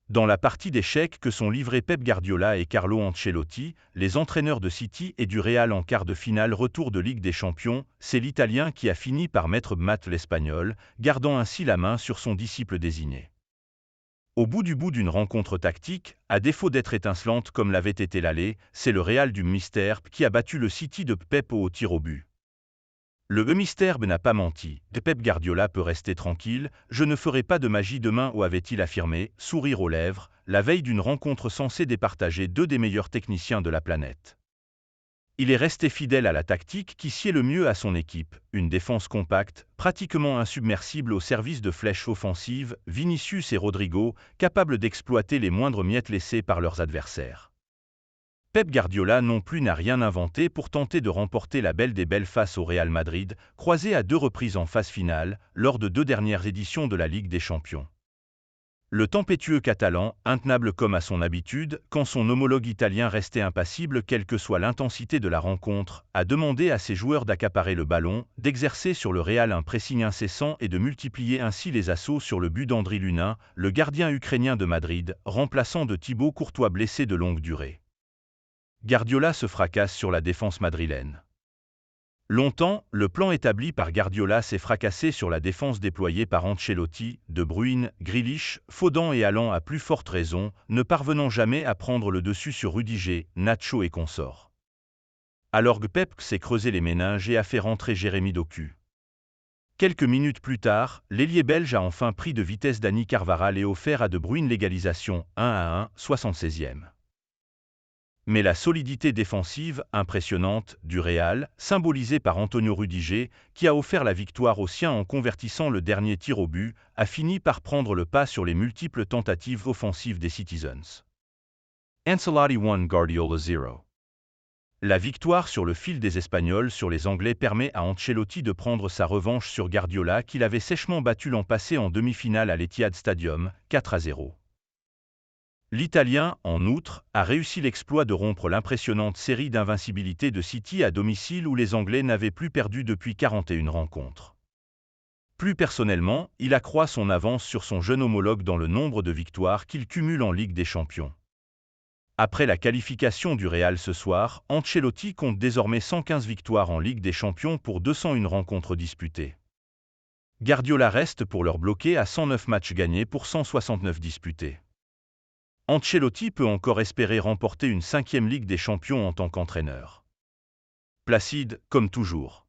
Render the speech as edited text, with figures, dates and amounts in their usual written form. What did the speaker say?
Dans la partie d'échecs que sont livrés Pep Guardiola et Carlo Ancelotti, les entraîneurs de City et du Real en quart de finale retour de Ligue des Champions, c'est l'Italien qui a fini par mettre mat l'Espagnol, gardant ainsi la main sur son disciple désigné. Au bout d'une rencontre tactique, à défaut d'être étincelante comme l'avait été l'aller, c'est le Real du mystère qui a battu le City de Pep au tir au but. Le mystère n'a pas menti, Pep Guardiola peut rester tranquille, je ne ferai pas de magie demain ou avait-il affirmé, sourire aux lèvres, la veille d'une rencontre censée départager deux des meilleurs techniciens de la planète. Il est resté fidèle à la tactique qui sied le mieux à son équipe, une défense compacte, pratiquement insubmersible au service de flèches offensives, Vinicius et Rodrigo, capables d'exploiter les moindres miettes laissées par leurs adversaires. Pep Guardiola non plus n'a rien inventé pour tenter de remporter la belle des belles face au Real Madrid, croisé à 2 reprises en phase finale, lors de 2 dernières éditions de la Ligue des Champions. Le tempétueux Catalan, intenable comme à son habitude, quand son homologue italien restait impassible quelle que soit l'intensité de la rencontre, a demandé à ses joueurs d'accaparer le ballon, d'exercer sur le Real un pressing incessant et de multiplier ainsi les assauts sur le but d'Andriy Lunin, le gardien ukrainien de Madrid, remplaçant de Thibaut Courtois blessé de longue durée. Guardiola se fracasse sur la défense madrilène. Longtemps, le plan établi par Guardiola s'est fracassé sur la défense déployée par Ancelotti, De Bruyne, Grealish, Foden et allant à plus forte raison, ne parvenant jamais à prendre le dessus sur Rudiger, Nacho et consorts. Alors que Pep s'est creusé les méninges et a fait rentrer Jérémy Doku. Quelques minutes plus tard, l'ailier belge a enfin pris de vitesse Dani Carvajal et offert à De Bruyne l'égalisation, 1-1, 76e. Mais la solidité défensive, impressionnante, du Real, symbolisée par Antonio Rudiger, qui a offert la victoire aux siens en convertissant le dernier tir au but, a fini par prendre le pas sur les multiples tentatives offensives des Citizens. Ancelotti 1, Guardiola 0. La victoire sur le fil des Espagnols sur les Anglais permet à Ancelotti de prendre sa revanche sur Guardiola qu'il avait sèchement battu l'an passé en demi-finale à l'Etihad Stadium, 4-0. L'Italien, en outre, a réussi l'exploit de rompre l'impressionnante série d'invincibilité de City à domicile où les Anglais n'avaient plus perdu depuis 41 rencontres. Plus personnellement, il accroît son avance sur son jeune homologue dans le nombre de victoires qu'il cumule en Ligue des Champions. Après la qualification du Real ce soir, Ancelotti compte désormais 115 victoires en Ligue des Champions pour 201 rencontres disputées. Guardiola reste pour leur bloquer à 109 matchs gagnés pour 169 disputés. Ancelotti peut encore espérer remporter une 5e Ligue des Champions en tant qu'entraîneur. Placide, comme toujours.